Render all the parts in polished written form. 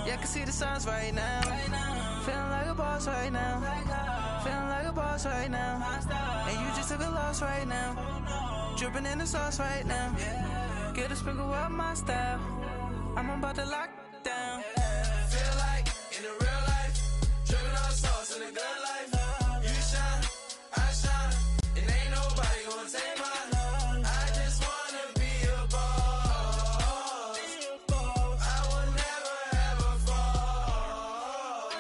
Yeah, I can see the signs right now. Feeling like a boss right now. Feeling like a boss right now. And you just took a loss right now. Dripping in the sauce right now. Get a sprinkle up my style. I'm about to lock down. Feel like in the real life, dripping on sauce in the good life. You shine, I shine, and ain't nobody gonna take mine. I just wanna be a boss. I will never ever fall.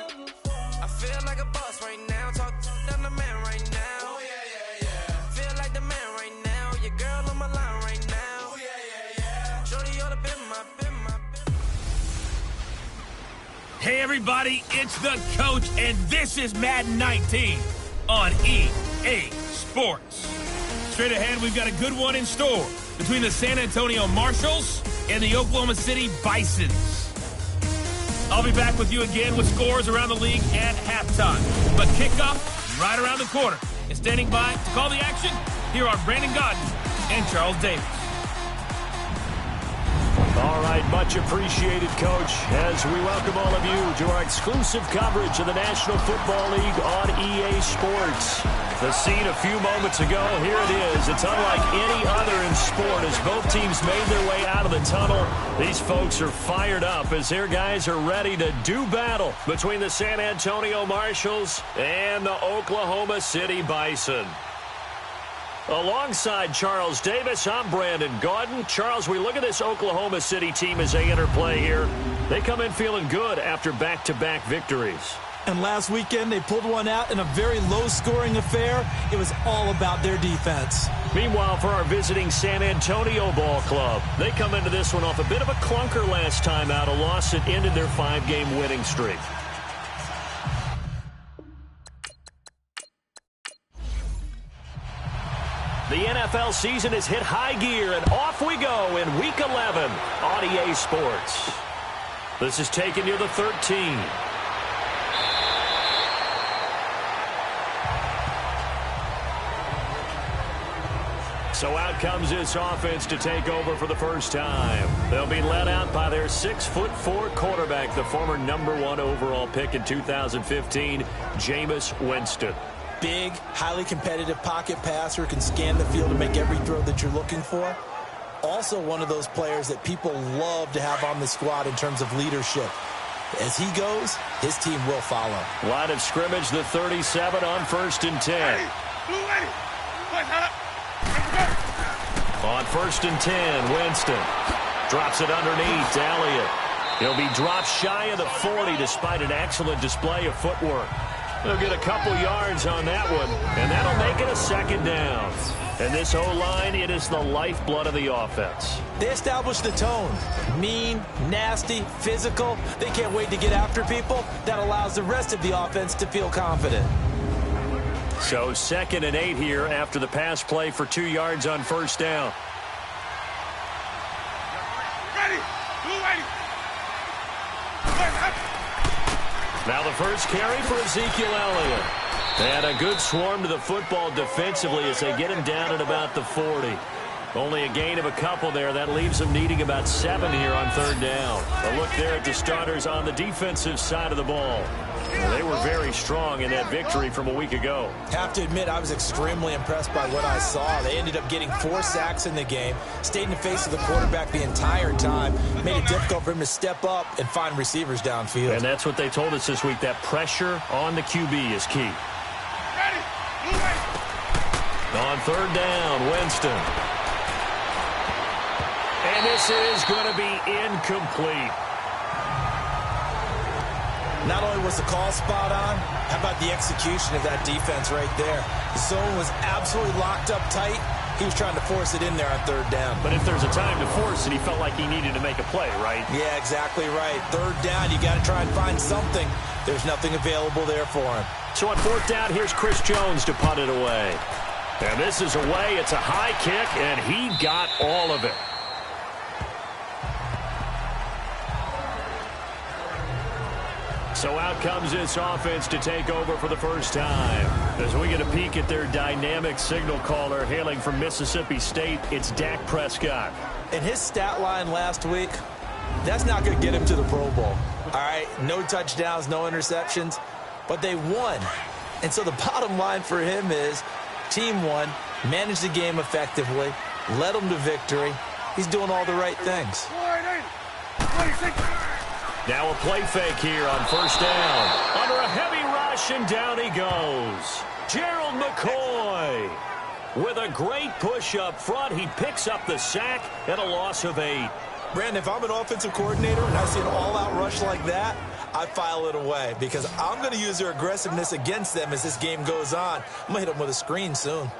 I feel like a boss right now. Talk to the man right now. Oh yeah, yeah, yeah. Feel like the man right now. Your girl on my line right now. Oh yeah, yeah, yeah. Shorty all up in my. Hey everybody, it's the Coach, and this is Madden 19 on EA Sports. Straight ahead, we've got a good one in store between the San Antonio Marshals and the Oklahoma City Bisons. I'll be back with you again with scores around the league at halftime. But kickoff right around the corner. And standing by to call the action, here are Brandon Godden and Charles Davis. All right, much appreciated, Coach, as we welcome all of you to our exclusive coverage of the National Football League on EA Sports. The scene a few moments ago, here it is. It's unlike any other in sport as both teams made their way out of the tunnel. These folks are fired up as their guys are ready to do battle between the San Antonio Marshals and the Oklahoma City Bison. Alongside Charles Davis, I'm Brandon Gaudin. Charles, we look at this Oklahoma City team as they interplay here. They come in feeling good after back-to-back victories. And last weekend, they pulled one out in a very low-scoring affair. It was all about their defense. Meanwhile, for our visiting San Antonio Ball Club, they come into this one off a bit of a clunker last time out, a loss that ended their 5-game winning streak. The NFL season has hit high gear, and off we go in Week 11 on EA Sports. This is taking you to 13. So out comes this offense to take over for the first time. They'll be led out by their 6'4" quarterback, the former #1 overall pick in 2015, Jameis Winston. Big, highly competitive pocket passer, can scan the field and make every throw that you're looking for. Also one of those players that people love to have on the squad in terms of leadership. As he goes, his team will follow. Line of scrimmage, the 37 on 1st and 10. On 1st and 10, Winston drops it underneath to Elliott. He'll be dropped shy of the 40 despite an excellent display of footwork. They'll get a couple yards on that one, and that'll make it a 2nd down. And this O-line, it is the lifeblood of the offense. They establish the tone. Mean, nasty, physical. They can't wait to get after people. That allows the rest of the offense to feel confident. So 2nd and 8 here after the pass play for 2 yards on 1st down. Now the first carry for Ezekiel Elliott. And a good swarm to the football defensively as they get him down at about the 40. Only a gain of a couple there. That leaves them needing about 7 here on 3rd down. A look there at the starters on the defensive side of the ball. Well, they were very strong in that victory from a week ago. Have to admit, I was extremely impressed by what I saw. They ended up getting 4 sacks in the game, stayed in the face of the quarterback the entire time, made it difficult for him to step up and find receivers downfield. And that's what they told us this week, that pressure on the QB is key. On 3rd down, Winston. And this is going to be incomplete. Not only was the call spot on, how about the execution of that defense right there? The zone was absolutely locked up tight. He was trying to force it in there on 3rd down. But if there's a time to force it, he felt like he needed to make a play, right? Yeah, exactly right. 3rd down, you got to try and find something. There's nothing available there for him. So on 4th down, here's Chris Jones to punt it away. And this is away. It's a high kick, and he got all of it. So out comes this offense to take over for the first time. As we get a peek at their dynamic signal caller hailing from Mississippi State, it's Dak Prescott. In his stat line last week, That's not going to get him to the Pro Bowl. All right, no touchdowns, no interceptions, but they won. And so the bottom line for him is team won, managed the game effectively, led them to victory. He's doing all the right things. Now a play fake here on first down. Under a heavy rush, and down he goes. Gerald McCoy with a great push up front. He picks up the sack and a loss of 8. Brandon, if I'm an offensive coordinator and I see an all-out rush like that, I file it away because I'm going to use their aggressiveness against them as this game goes on. I'm going to hit them with a screen soon.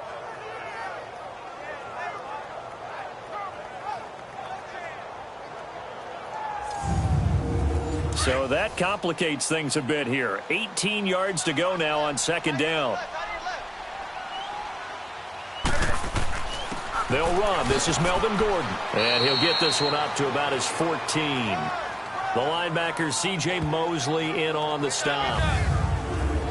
So that complicates things a bit here. 18 yards to go now on second down. They'll run. This is Melvin Gordon. And he'll get this one up to about his 14. The linebacker, C.J. Mosley, in on the stop.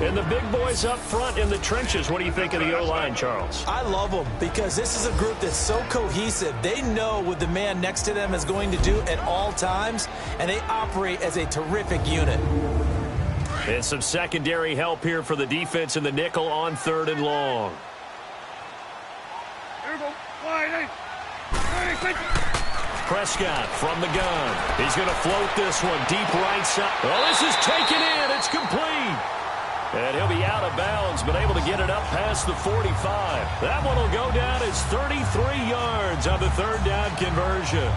And the big boys up front in the trenches. What do you think of the O-line, Charles? I love them because this is a group that's so cohesive. They know what the man next to them is going to do at all times, and they operate as a terrific unit. And some secondary help here for the defense in the nickel on 3rd and long. Prescott from the gun. He's going to float this one deep right side. Well, this is taken in. It's complete. And he'll be out of bounds, but able to get it up past the 45. That one will go down as 33 yards on the 3rd down conversion.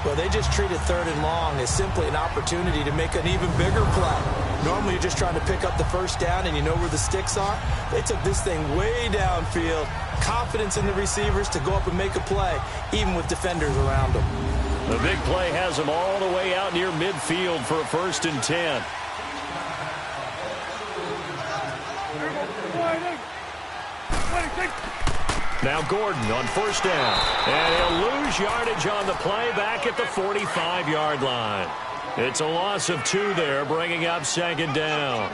Well, they just treated 3rd and long as simply an opportunity to make an even bigger play. Normally, you're just trying to pick up the first down and you know where the sticks are. They took this thing way downfield. Confidence in the receivers to go up and make a play, even with defenders around them. The big play has them all the way out near midfield for a 1st and 10. Now Gordon on 1st down. And he'll lose yardage on the play back at the 45-yard line. It's a loss of 2 there, bringing up 2nd down.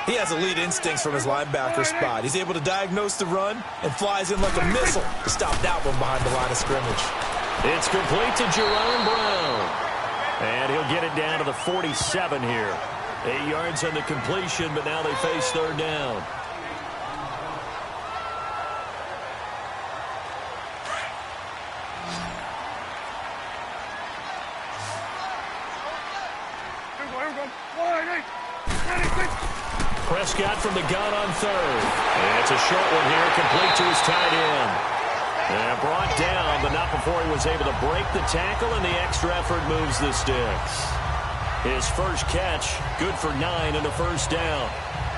He has elite instincts from his linebacker spot. He's able to diagnose the run and flies in like a missile to stop that one behind the line of scrimmage. It's complete to Jerome Brown. And he'll get it down to the 47 here. 8 yards on the completion, but now they face 3rd down. Prescott from the gun on 3rd. And it's a short one here, complete to his tight end. And brought down, but not before he was able to break the tackle, and the extra effort moves the sticks. His first catch, good for 9 and a 1st down.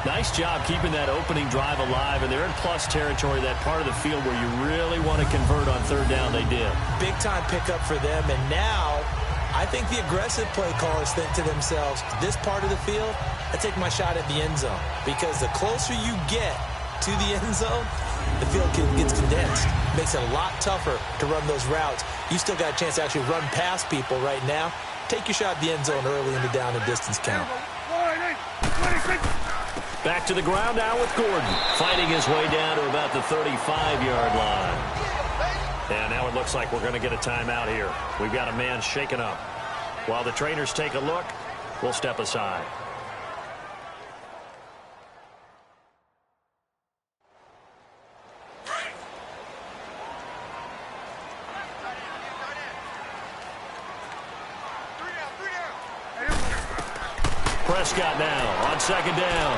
Nice job keeping that opening drive alive, and they're in plus territory, that part of the field where you really want to convert on 3rd down. They did. Big-time pickup for them, and now I think the aggressive play callers think to themselves, this part of the field, I take my shot at the end zone. Because the closer you get to the end zone, the field gets condensed. Makes it a lot tougher to run those routes. You still got a chance to actually run past people right now. Take your shot at the end zone early in the down and distance count. Back to the ground now with Gordon. Fighting his way down to about the 35-yard line. And now it looks like we're going to get a timeout here. We've got a man shaken up. While the trainers take a look, we'll step aside. Prescott now on 2nd down.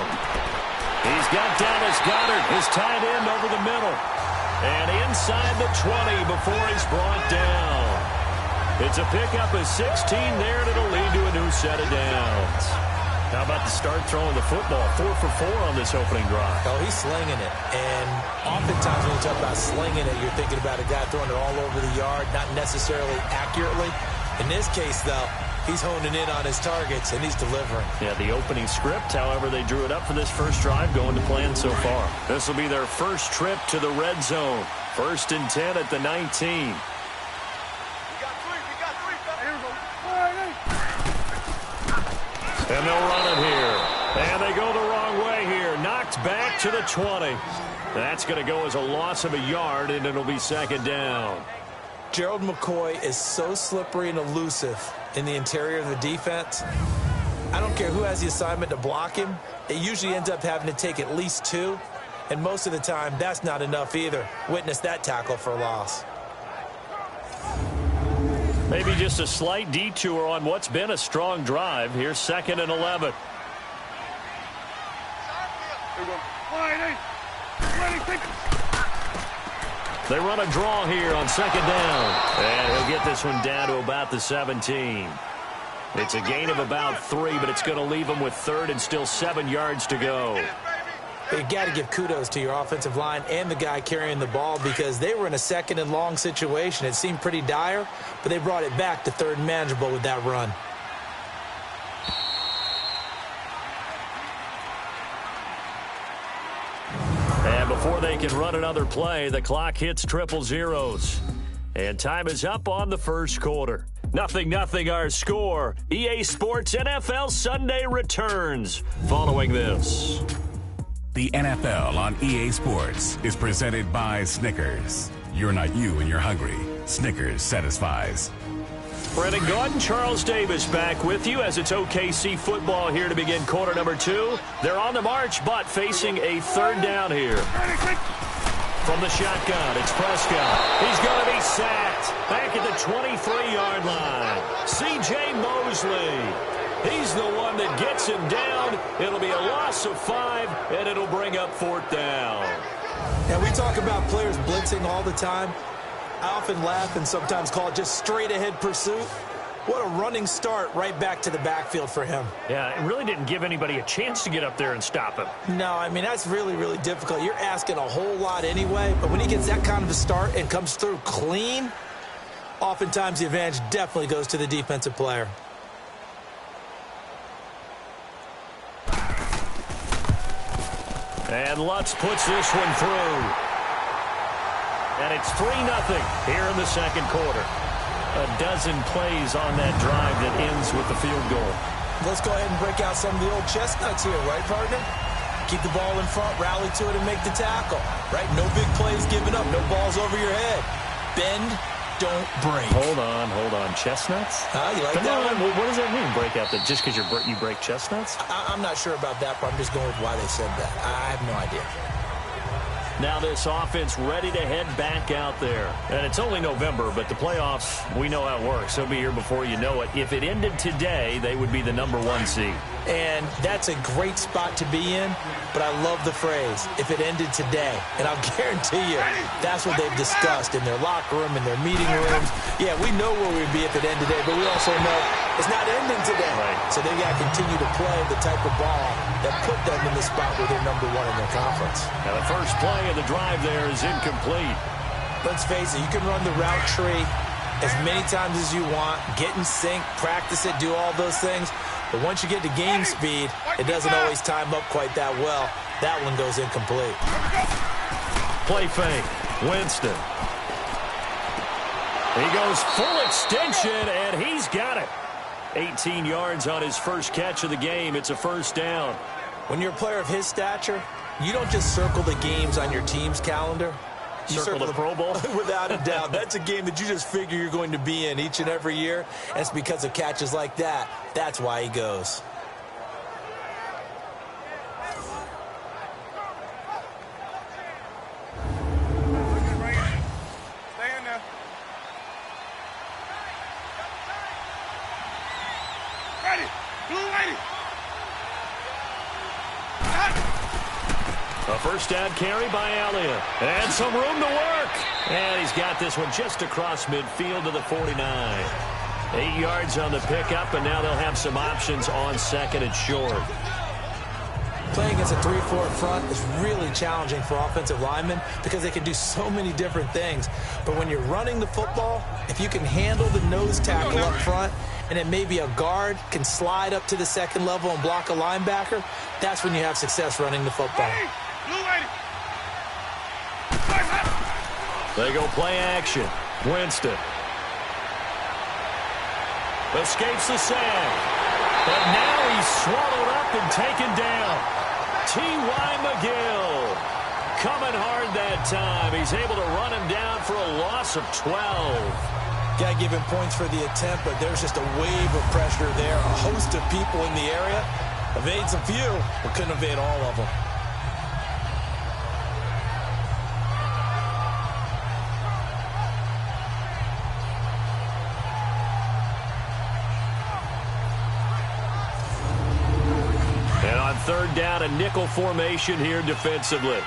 He's got Dallas Goedert, his tight end, over the middle. And inside the 20 before he's brought down. It's a pickup of 16 there, and it'll lead to a new set of downs. How about the start throwing the football? 4 for 4 on this opening drive. Oh, he's slinging it. And oftentimes when you talk about slinging it, you're thinking about a guy throwing it all over the yard, not necessarily accurately. In this case, though, he's honing in on his targets, and he's delivering. Yeah, the opening script, however, they drew it up for this first drive, going to plan so far. This will be their first trip to the red zone. 1st and 10 at the 19. And they'll run it here. And they go the wrong way here. Knocked back to the 20. That's going to go as a loss of a yard, and it'll be 2nd down. Gerald McCoy is so slippery and elusive. in the interior of the defense. I don't care who has the assignment to block him. It usually ends up having to take at least 2, and most of the time, that's not enough either. Witness that tackle for a loss. Maybe just a slight detour on what's been a strong drive. Here's 2nd and 11. They run a draw here on 2nd down. And he'll get this one down to about the 17. It's a gain of about 3, but it's going to leave him with 3rd and still 7 yards to go. You got to give kudos to your offensive line and the guy carrying the ball because they were in a 2nd and long situation. It seemed pretty dire, but they brought it back to 3rd and manageable with that run. And before they can run another play, the clock hits triple zeros. And time is up on the first quarter. 0-0 our score. EA Sports NFL Sunday returns following this. The NFL on EA Sports is presented by Snickers. You're not you and you're hungry. Snickers satisfies. Brennan Gordon, Charles Davis back with you as it's OKC football here to begin quarter number 2. They're on the march, but facing a 3rd down here. From the shotgun, it's Prescott. He's going to be sacked back at the 23-yard line. C.J. Mosley. He's the one that gets him down. It'll be a loss of 5, and it'll bring up 4th down. Now, we talk about players blitzing all the time. I often laugh and sometimes call it just straight-ahead pursuit. What a running start right back to the backfield for him. Yeah, it really didn't give anybody a chance to get up there and stop him. No, I mean, that's really, really difficult. You're asking a whole lot anyway, but when he gets that kind of a start and comes through clean, oftentimes the advantage definitely goes to the defensive player. And Lutz puts this one through. And it's 3-0 here in the second quarter. A dozen plays on that drive that ends with the field goal. Let's go ahead and break out some of the old chestnuts here, right, partner? Keep the ball in front, rally to it, and make the tackle, right? No big plays given up, no balls over your head. Bend, don't break. Hold on. Chestnuts? You like Come that on. one? What does that mean, break out? That just because you break chestnuts? I'm not sure about that, but I'm just going with why they said that. I have no idea. Now this offense ready to head back out there. And it's only November, but the playoffs, we know how it works. They'll be here before you know it. If it ended today, they would be the #1 seed. And that's a great spot to be in, but I love the phrase, if it ended today. And I'll guarantee you, that's what they've discussed in their locker room, in their meeting rooms. Yeah, we know where we'd be if it ended today, but we also know it's not ending today. Right. So they got to continue to play the type of ball that put them in the spot where they're #1 in their conference. Now the first play of the drive there is incomplete. Let's face it, you can run the route tree as many times as you want, get in sync, practice it, do all those things. But once you get to game speed, it doesn't always time up quite that well. That one goes incomplete. Play fake. Winston. He goes full extension, and he's got it. 18 yards on his first catch of the game. It's a first down. When you're a player of his stature, you don't just circle the games on your team's calendar. You Circle the Pro Bowl? Without a doubt. That's a game that you just figure you're going to be in each and every year. And it's because of catches like that. That's why he goes. Stay in there. Ready. Blue lady. A first down carry by Elliott. And some room to work. And he's got this one just across midfield to the 49. 8 yards on the pickup, and now they'll have some options on second and short. Playing against a 3-4 front is really challenging for offensive linemen because they can do so many different things. But when you're running the football, if you can handle the nose tackle up front, and then maybe a guard can slide up to the second level and block a linebacker, that's when you have success running the football. They go play action. Winston. Escapes the sack. But now he's swallowed up and taken down. T.Y. McGill coming hard that time. He's able to run him down for a loss of 12. Got to give him points for the attempt, but there's just a wave of pressure there. A host of people in the area. Evades a few, but couldn't evade all of them. And on third down, a nickel formation here defensively.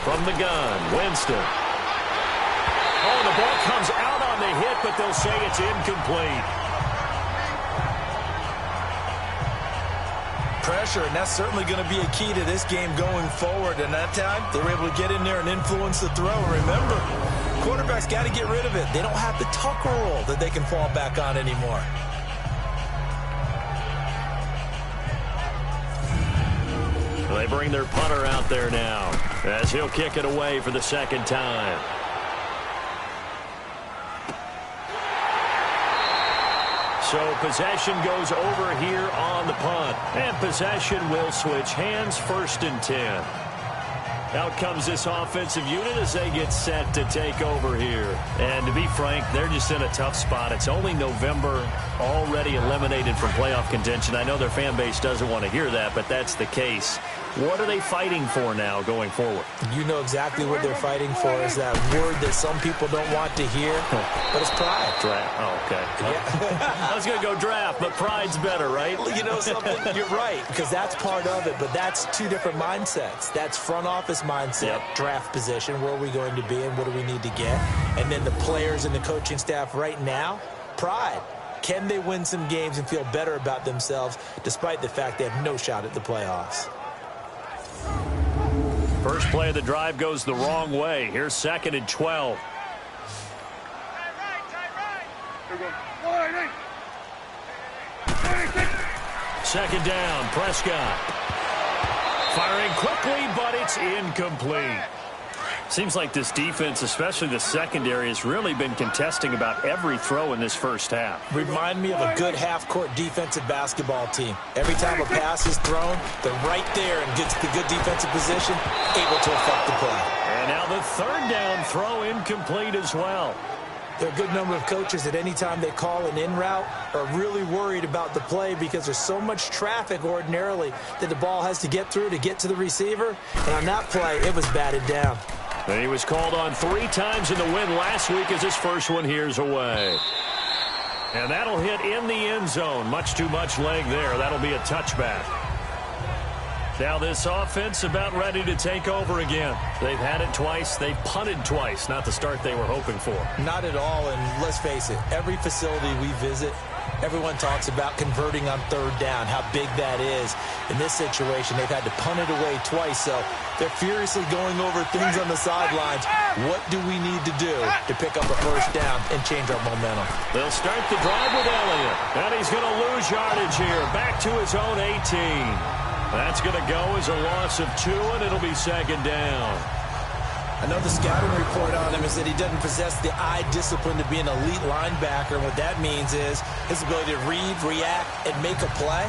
From the gun, Winston. Oh, the ball comes out on the hit, but they'll say it's incomplete. Pressure, and that's certainly going to be a key to this game going forward. And that time, they were able to get in there and influence the throw. Remember, quarterbacks got to get rid of it. They don't have the tuck roll that they can fall back on anymore. They bring their punter out there now as he'll kick it away for the second time. So possession goes over here on the punt. And possession will switch hands, 1st and 10. Out comes this offensive unit as they get set to take over here. And to be frank, they're just in a tough spot. It's only November, already eliminated from playoff contention. I know their fan base doesn't want to hear that, but that's the case. What are they fighting for now going forward? You know exactly what they're fighting for is that word that some people don't want to hear, but it's pride. Draft. Oh, okay. Yeah. I was going to go draft, but pride's better, right? You know something? You're right, because that's part of it, but that's two different mindsets. That's front office mindset, draft position, where are we going to be and what do we need to get? And then the players and the coaching staff right now, pride. Can they win some games and feel better about themselves despite the fact they have no shot at the playoffs? First play of the drive goes the wrong way. Here's 2nd and 12. Second down, Prescott. Firing quickly, but it's incomplete. Seems like this defense, especially the secondary, has really been contesting about every throw in this first half. Remind me of a good half-court defensive basketball team. Every time a pass is thrown, they're right there and gets the good defensive position, able to affect the play. And now the 3rd down throw incomplete as well. There are a good number of coaches that any time they call an in route are really worried about the play because there's so much traffic ordinarily that the ball has to get through to get to the receiver. And on that play, it was batted down. And he was called on 3 times in the win last week as his first one here's away. And that'll hit in the end zone. Much too much leg there. That'll be a touchback. Now this offense about ready to take over again. They've had it twice. They've punted twice. Not the start they were hoping for. Not at all, and let's face it, every facility we visit, everyone talks about converting on 3rd down, how big that is. In this situation, they've had to punt it away twice, so they're furiously going over things on the sidelines. What do we need to do to pick up a 1st down and change our momentum? They'll start the drive with Elliott, and he's going to lose yardage here. Back to his own 18. That's going to go as a loss of 2, and it'll be 2nd down. I know the scouting report on him is that he doesn't possess the eye discipline to be an elite linebacker. What that means is his ability to read, react, and make a play.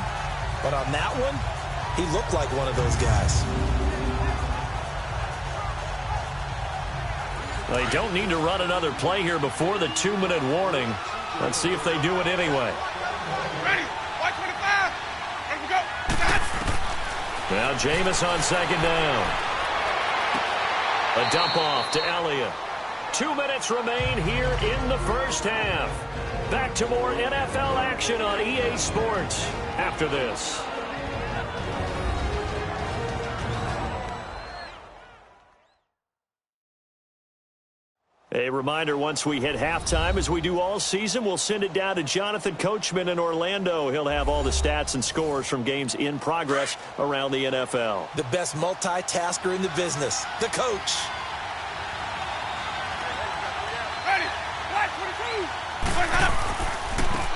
But on that one, he looked like one of those guys. They don't need to run another play here before the 2-minute warning. Let's see if they do it anyway. Ready. Watch 25. Ready to go. Now Jameis on 2nd down. A dump off to Elliott. 2 minutes remain here in the first half. Back to more NFL action on EA Sports after this. A reminder, once we hit halftime, as we do all season, we'll send it down to Jonathan Coachman in Orlando. He'll have all the stats and scores from games in progress around the NFL. The best multitasker in the business, the coach. Ready. Watch 22.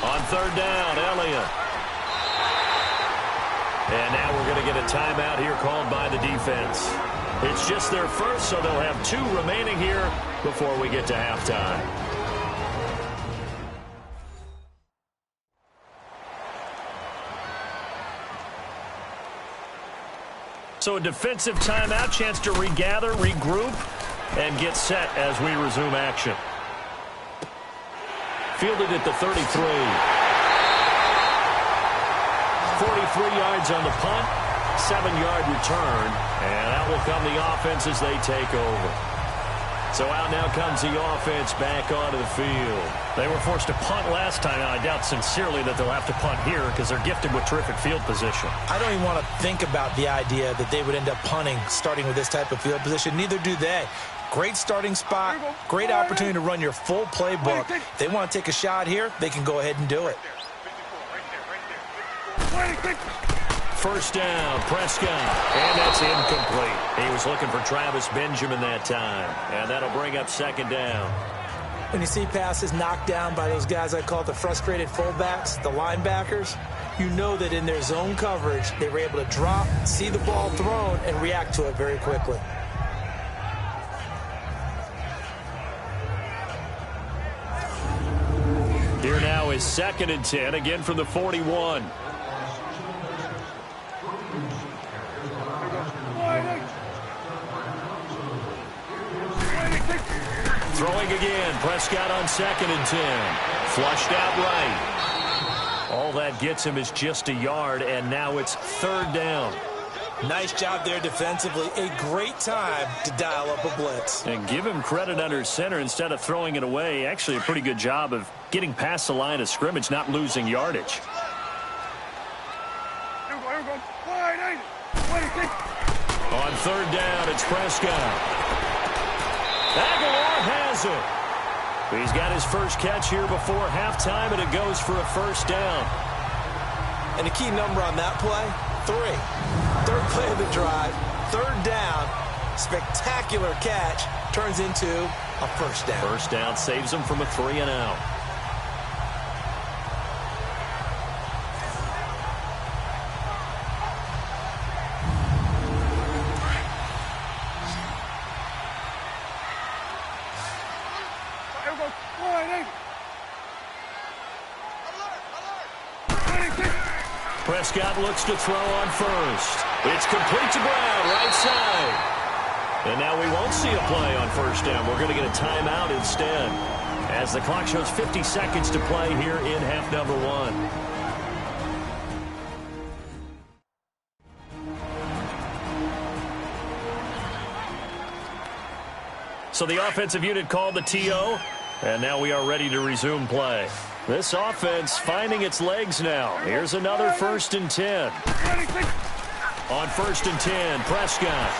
On 3rd down, Elliott. And now we're going to get a timeout here called by the defense. It's just their first, so they'll have 2 remaining here before we get to halftime. So a defensive timeout, chance to regather, regroup, and get set as we resume action. Fielded at the 33. 43 yards on the punt, 7-yard return, and out will come the offense as they take over. So out now comes the offense back onto the field. They were forced to punt last time. Now, I doubt sincerely that they'll have to punt here because they're gifted with terrific field position. I don't even want to think about the idea that they would end up punting starting with this type of field position. Neither do they. Great starting spot, great opportunity to run your full playbook. If they want to take a shot here, they can go ahead and do it. First down, Prescott, and that's incomplete. He was looking for Travis Benjamin that time, and that'll bring up second down. When you see passes knocked down by those guys I call the frustrated fullbacks, the linebackers, you know that in their zone coverage, they were able to drop, see the ball thrown, and react to it very quickly. Here now is 2nd and 10, again from the 41. Throwing again, Prescott on 2nd and 10. Flushed out right. All that gets him is just a yard, and now it's 3rd down. Nice job there defensively. A great time to dial up a blitz. And give him credit under center instead of throwing it away. Actually a pretty good job of getting past the line of scrimmage, not losing yardage. On 3rd down, it's Prescott. Aguilar has it. He's got his first catch here before halftime, and it goes for a first down. And a key number on that play, 3. 3rd play of the drive, 3rd down, spectacular catch, turns into a first down. First down saves him from a 3-and-out. Prescott looks to throw on first. It's complete to Brown, right side. And now we won't see a play on first down. We're going to get a timeout instead, as the clock shows 50 seconds to play here in half number 1. So the offensive unit called the TO, and now we are ready to resume play. This offense finding its legs now. Here's another 1st and 10. On 1st and 10, Prescott.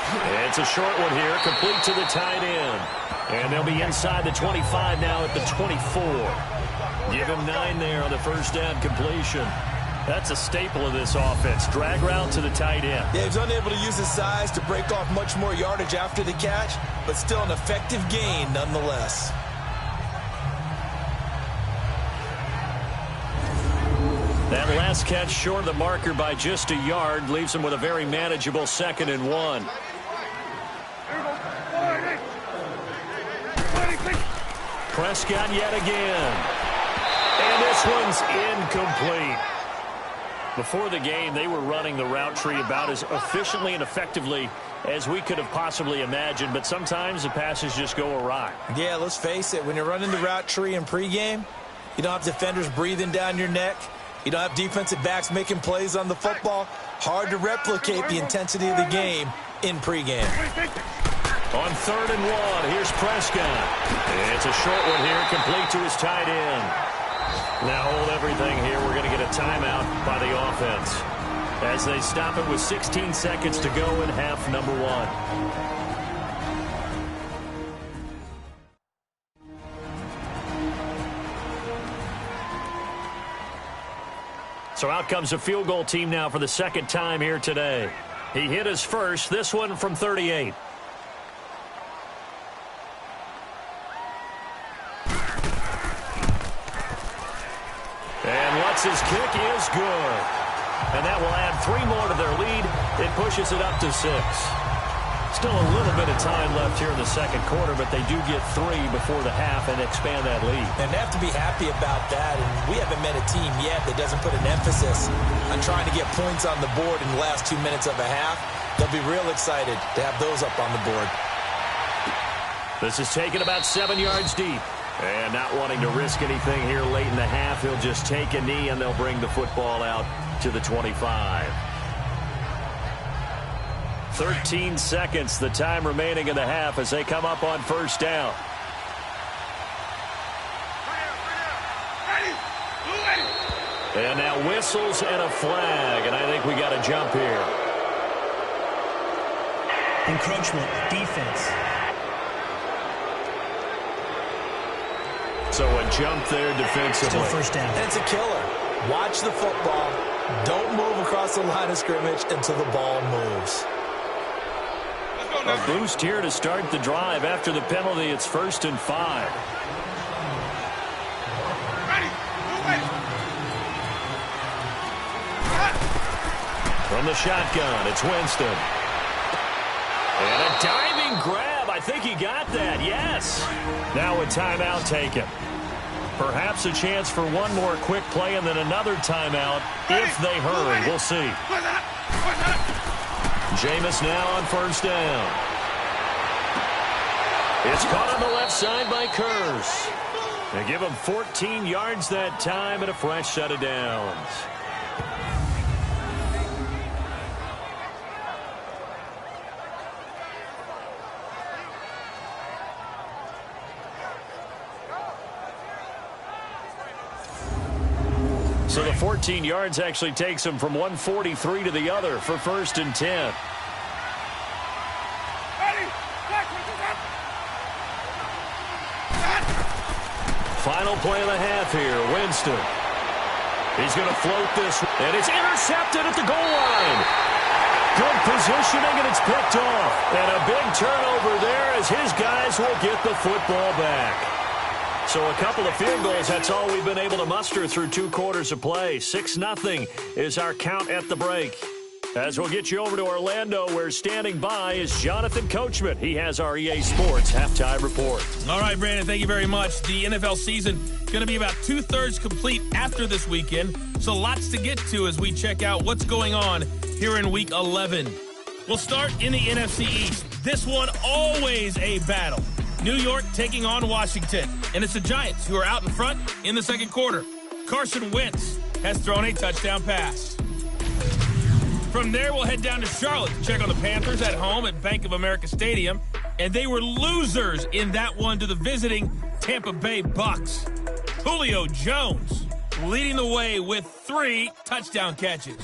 It's a short one here, complete to the tight end. And they'll be inside the 25 now at the 24. Give him 9 there on the first down completion. That's a staple of this offense. Drag route to the tight end. Yeah, he's unable to use his size to break off much more yardage after the catch, but still an effective gain nonetheless. That last catch short of the marker by just a yard leaves him with a very manageable 2nd and 1. Prescott yet again. And this one's incomplete. Before the game, they were running the route tree about as efficiently and effectively as we could have possibly imagined, but sometimes the passes just go awry. Yeah, let's face it, when you're running the route tree in pregame, you don't have defenders breathing down your neck. You don't have defensive backs making plays on the football. Hard to replicate the intensity of the game in pregame. On 3rd and 1, here's Prescott. It's a short one here, complete to his tight end. Now hold everything here. We're going to get a timeout by the offense as they stop it with 16 seconds to go in half number 1. So out comes a field goal team now for the 2nd time here today. He hit his first, this one from 38. And Lutz's kick is good. And that will add 3 more to their lead. It pushes it up to 6. Still a little bit of time left here in the 2nd quarter, but they do get 3 before the half and expand that lead. And they have to be happy about that. And we haven't met a team yet that doesn't put an emphasis on trying to get points on the board in the last 2 minutes of a half. They'll be real excited to have those up on the board. This is taken about 7 yards deep. And not wanting to risk anything here late in the half, he'll just take a knee and they'll bring the football out to the 25. 13 seconds, the time remaining in the half as they come up on first down. And now whistles and a flag, and I think we got a jump here. Encroachment, defense. So a jump there defensively. Still first down. And it's a killer. Watch the football. Don't move across the line of scrimmage until the ball moves. A boost here to start the drive. After the penalty, it's 1st and 5. From the shotgun, it's Winston. And a diving grab. I think he got that, yes. Now a timeout taken. Perhaps a chance for one more quick play and then another timeout if they hurry. We'll see. Jameis now on first down. It's caught on the left side by Kurz. They give him 14 yards that time and a fresh set of downs. So the 14 yards actually takes him from 143 to the other for 1st and 10. Final play of the half here, Winston. He's going to float this, and it's intercepted at the goal line. Good positioning, and it's picked off. And a big turnover there as his guys will get the football back. So a couple of field goals, that's all we've been able to muster through 2 quarters of play. 6-0 is our count at the break. As we'll get you over to Orlando, where standing by is Jonathan Coachman. He has our EA Sports halftime report. All right, Brandon, thank you very much. The NFL season going to be about 2/3 complete after this weekend, so lots to get to as we check out what's going on here in Week 11. We'll start in the NFC East. This one always a battle. New York taking on Washington, and it's the Giants who are out in front in the second quarter. Carson Wentz has thrown a touchdown pass. From there, we'll head down to Charlotte to check on the Panthers at home at Bank of America Stadium, and they were losers in that one to the visiting Tampa Bay Bucks. Julio Jones leading the way with 3 touchdown catches.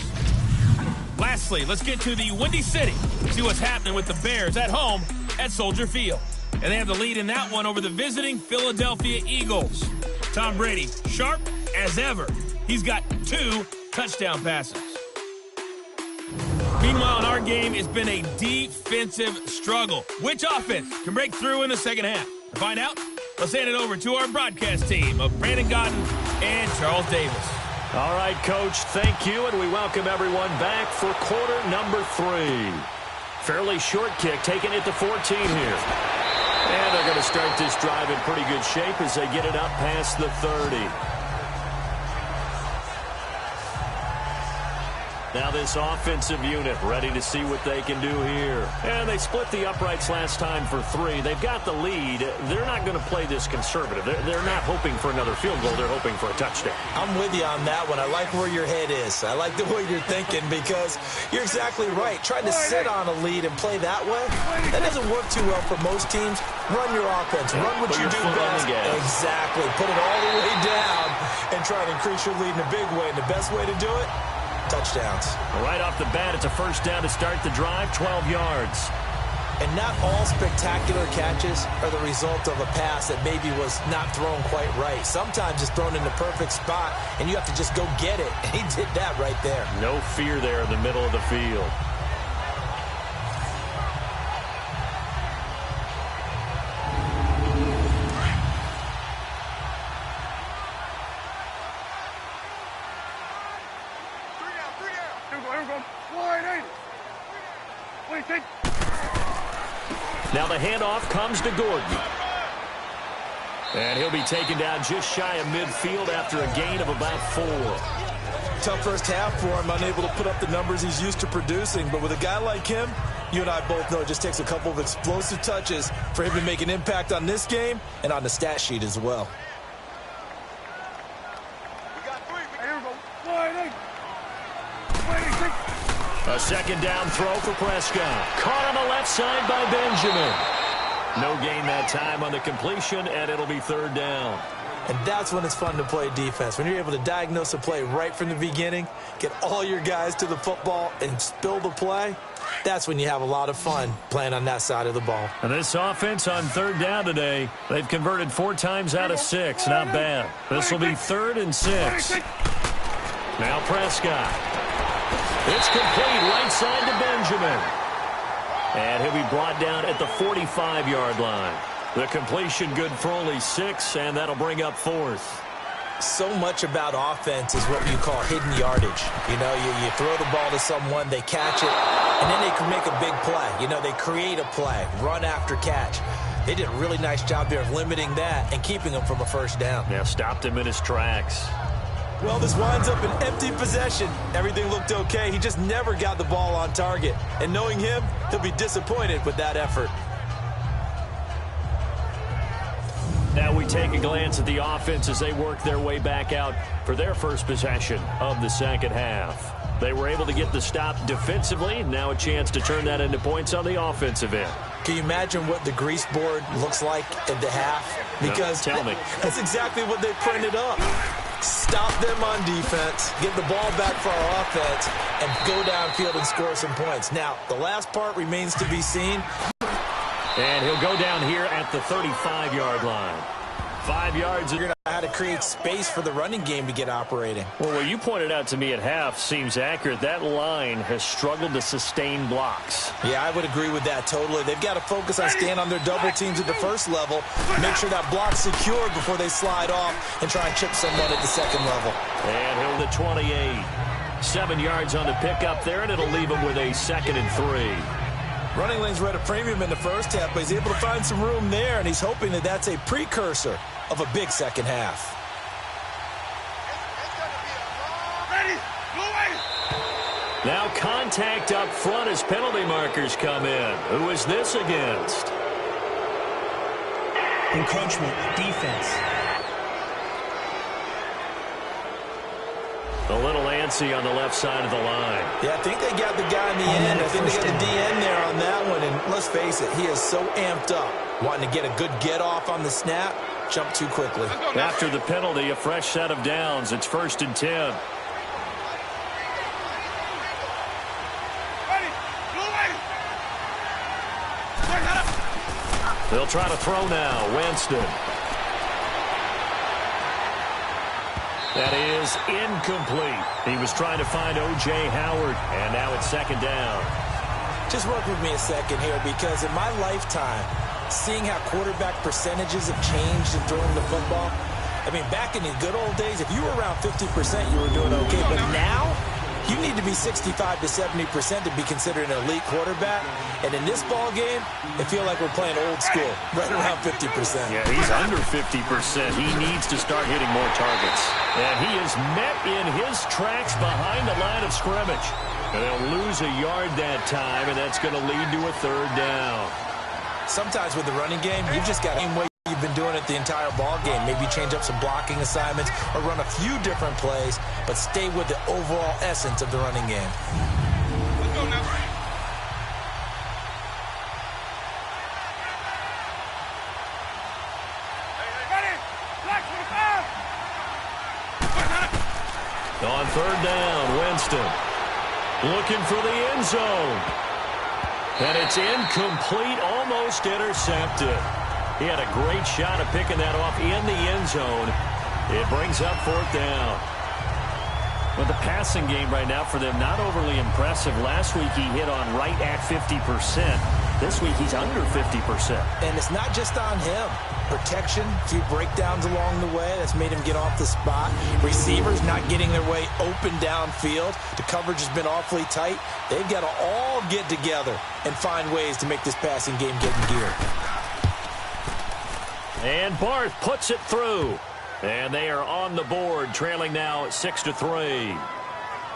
Lastly, let's get to the Windy City, see what's happening with the Bears at home at Soldier Field. And they have the lead in that one over the visiting Philadelphia Eagles. Tom Brady, sharp as ever. He's got 2 touchdown passes. Meanwhile, in our game, it's been a defensive struggle. Which offense can break through in the second half? To find out, let's hand it over to our broadcast team of Brandon Godden and Charles Davis. All right, Coach, thank you, and we welcome everyone back for quarter number 3. Fairly short kick, taking it to 14 here. And they're going to start this drive in pretty good shape as they get it up past the 30. Now this offensive unit ready to see what they can do here. And they split the uprights last time for 3. They've got the lead. They're not going to play this conservative. They're not hoping for another field goal. They're hoping for a touchdown. I'm with you on that one. I like where your head is. I like the way you're thinking because you're exactly right. Trying to sit on a lead and play that way, that doesn't work too well for most teams. Run your offense. Run what you do best. Exactly. Put it all the way down and try to increase your lead in a big way. And the best way to do it, touchdowns. Right off the bat, it's a first down to start the drive, 12 yards. And not all spectacular catches are the result of a pass that maybe was not thrown quite right. Sometimes it's thrown in the perfect spot, and you have to just go get it. And he did that right there. No fear there in the middle of the field. Now the handoff comes to Gordon. And he'll be taken down just shy of midfield after a gain of about 4. Tough first half for him, unable to put up the numbers he's used to producing. But with a guy like him, you and I both know it just takes a couple of explosive touches for him to make an impact on this game and on the stat sheet as well. A second down throw for Prescott. Caught on the left side by Benjamin. No gain that time on the completion, and it'll be third down. And that's when it's fun to play defense. When you're able to diagnose a play right from the beginning, get all your guys to the football, and spill the play, that's when you have a lot of fun playing on that side of the ball. And this offense on third down today, they've converted 4 times out of 6. Not bad. This will be 3rd and 6. Now Prescott. It's complete right side to Benjamin. And he'll be brought down at the 45-yard line. The completion good for only 6, and that'll bring up 4th. So much about offense is what you call hidden yardage. You know, you throw the ball to someone, they catch it, and then they can make a big play. You know, they create a play, run after catch. They did a really nice job there of limiting that and keeping him from a first down. Yeah, stopped him in his tracks. Well, this winds up an empty possession. Everything looked okay. He just never got the ball on target. And knowing him, he'll be disappointed with that effort. Now we take a glance at the offense as they work their way back out for their first possession of the second half. They were able to get the stop defensively. Now a chance to turn that into points on the offensive end. Can you imagine what the grease board looks like at the half? Because tell me. That's exactly what they printed up. Stop them on defense, get the ball back for our offense, and go downfield and score some points. Now, the last part remains to be seen. And he'll go down here at the 35-yard line. 5 yards. You're going to have to create space for the running game to get operating. Well, what you pointed out to me at half seems accurate. That line has struggled to sustain blocks. Yeah, I would agree with that totally. They've got to focus on staying on their double teams at the first level, make sure that block's secured before they slide off and try and chip someone at the second level. And he'll the 28. 7 yards on the pickup there, and it'll leave him with a 2nd and 3. Running lanes were at a premium in the first half, but he's able to find some room there, and he's hoping that that's a precursor of a big second half. Now contact up front as penalty markers come in. Who is this against? Encroachment, defense. A little antsy on the left side of the line. Yeah, I think they got the guy in the end. I think they got the DN there on that one. And let's face it, he is so amped up, wanting to get a good get-off on the snap, jump too quickly. After the penalty, a fresh set of downs. It's 1st and 10. They'll try to throw now. Winston. That is incomplete. He was trying to find O.J. Howard, and now it's 2nd down. Just work with me a second here, because in my lifetime, seeing how quarterback percentages have changed in throwing the football, I mean, back in the good old days, if you were around 50%, you were doing okay. But now, you need to be 65 to 70% to be considered an elite quarterback. And in this ball game, I feel like we're playing old school, right around 50%. Yeah, he's under 50%. He needs to start hitting more targets. And he is met in his tracks behind the line of scrimmage. And they'll lose a yard that time, and that's going to lead to a 3rd down. Sometimes with the running game, you've just got to aim way you've been doing it the entire ball game. Maybe change up some blocking assignments or run a few different plays, but stay with the overall essence of the running game. Let's go now. On 3rd down, Winston looking for the end zone. And it's incomplete, almost intercepted. He had a great shot at picking that off in the end zone. It brings up 4th down. Well, the passing game right now for them, not overly impressive. Last week he hit on right at 50%. This week he's under 50%. And it's not just on him. Protection, a few breakdowns along the way. That's made him get off the spot. Receivers not getting their way open downfield. The coverage has been awfully tight. They've got to all get together and find ways to make this passing game get in gear. And Barth puts it through. And they are on the board, trailing now 6-3.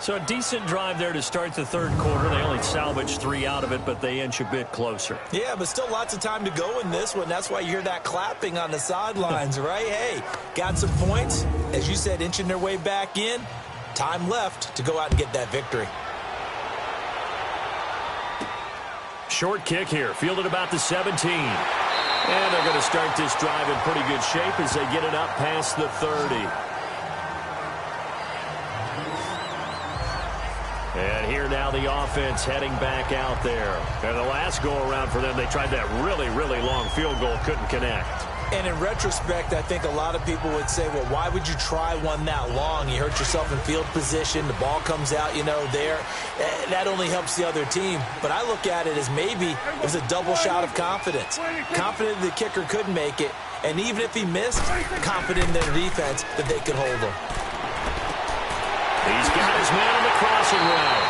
So a decent drive there to start the third quarter. They only salvaged 3 out of it, but they inch a bit closer. Yeah, but still lots of time to go in this one. That's why you hear that clapping on the sidelines, right? Hey, got some points. As you said, inching their way back in. Time left to go out and get that victory. Short kick here, fielded about the 17. And they're going to start this drive in pretty good shape as they get it up past the 30. And here now the offense heading back out there. And the last go-around for them, they tried that really, really long field goal, couldn't connect. And in retrospect, I think a lot of people would say, well, why would you try one that long? You hurt yourself in field position. The ball comes out, there. That only helps the other team. But I look at it as maybe it was a double shot of confidence. Confident the kicker could make it. And even if he missed, confident in their defense that they could hold him. He's got his man on the crossing route.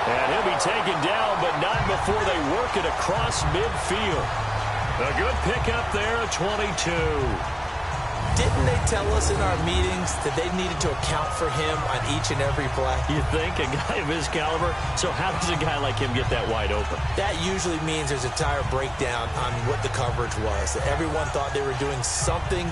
And he'll be taken down, but not before they work it across midfield. A good pickup there, a 22. Didn't they tell us in our meetings that they needed to account for him on each and every play? You think? A guy of his caliber? So how does a guy like him get that wide open? That usually means there's a entire breakdown on what the coverage was. That everyone thought they were doing something,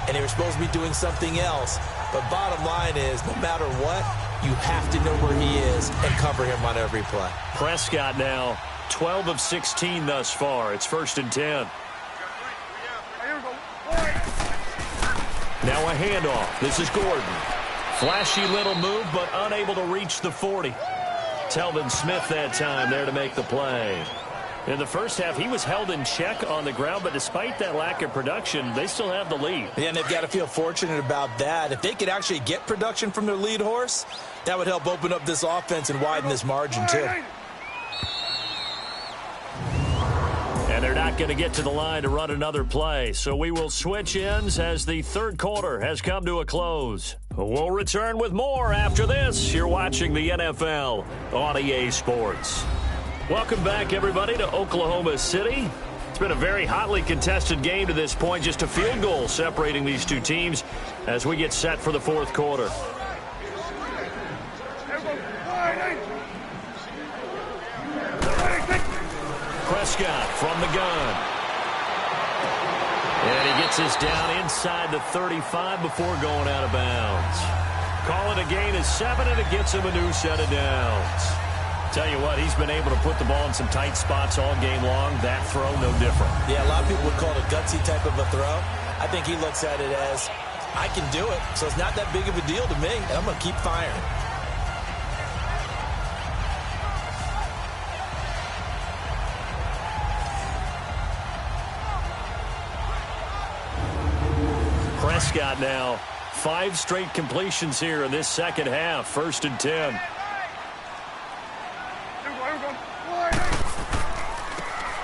and they were supposed to be doing something else. But bottom line is, no matter what, you have to know where he is and cover him on every play. Prescott now, 12 of 16 thus far. It's 1st and 10. Now a handoff. This is Gordon. Flashy little move, but unable to reach the 40. Telvin Smith that time there to make the play. In the first half, he was held in check on the ground, but despite that lack of production, they still have the lead. Yeah, and they've got to feel fortunate about that. If they could actually get production from their lead horse, that would help open up this offense and widen this margin too. And they're not going to get to the line to run another play. So we will switch ends as the third quarter has come to a close. We'll return with more after this. You're watching the NFL on EA Sports. Welcome back, everybody, to Oklahoma City. It's been a very hotly contested game to this point. Just a field goal separating these two teams as we get set for the fourth quarter. Prescott from the gun. And he gets this down inside the 35 before going out of bounds. Call it a gain of 7, and it gets him a new set of downs. Tell you what, he's been able to put the ball in some tight spots all game long. That throw, no different. Yeah, a lot of people would call it a gutsy type of a throw. I think he looks at it as, I can do it, so it's not that big of a deal to me, and I'm going to keep firing. Prescott now, 5 straight completions here in this second half. 1st and 10.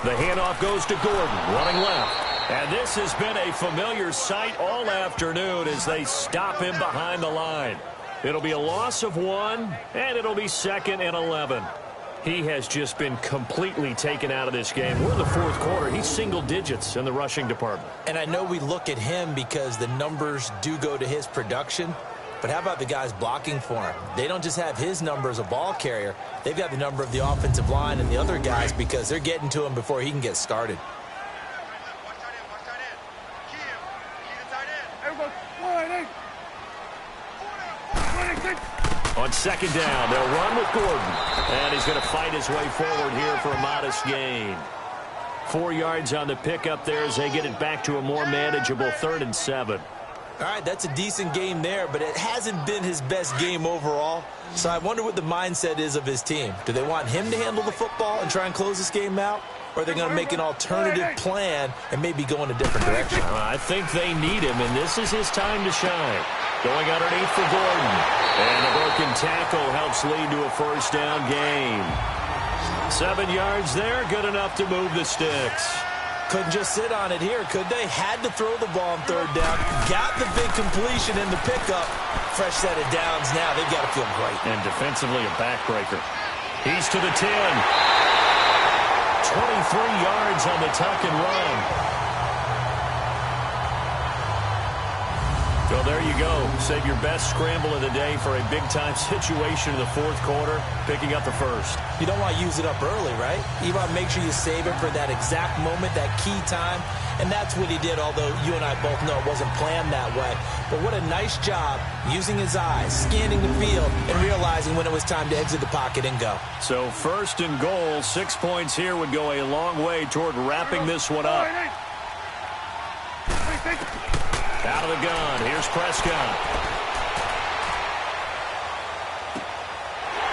The handoff goes to Gordon, running left. And this has been a familiar sight all afternoon as they stop him behind the line. It'll be a loss of 1, and it'll be 2nd and 11. He has just been completely taken out of this game. We're in the fourth quarter. He's single digits in the rushing department. And I know we look at him because the numbers do go to his production. But how about the guys blocking for him? They don't just have his number as a ball carrier. They've got the number of the offensive line and the other guys because they're getting to him before he can get started. On second down, they'll run with Gordon. And he's going to fight his way forward here for a modest gain. 4 yards on the pickup there as they get it back to a more manageable 3rd and 7. All right, that's a decent game there, but it hasn't been his best game overall. So I wonder what the mindset is of his team. Do they want him to handle the football and try and close this game out? Or are they going to make an alternative plan and maybe go in a different direction? I think they need him, and this is his time to shine. Going underneath for Gordon. And a broken tackle helps lead to a first down gain. 7 yards there, good enough to move the sticks. Couldn't just sit on it here, could they? Had to throw the ball on 3rd down. Got the big completion in the pickup. Fresh set of downs now. They've got to feel great. And defensively a backbreaker. He's to the 10. 23 yards on the tuck and run. Well, there you go. Save your best scramble of the day for a big-time situation in the fourth quarter, picking up the first. You don't want to use it up early, right? You want to make sure you save it for that exact moment, that key time. And that's what he did, although you and I both know it wasn't planned that way. But what a nice job using his eyes, scanning the field, and realizing when it was time to exit the pocket and go. So first and goal, 6 points here would go a long way toward wrapping this one up. Out of the gun, here's Prescott.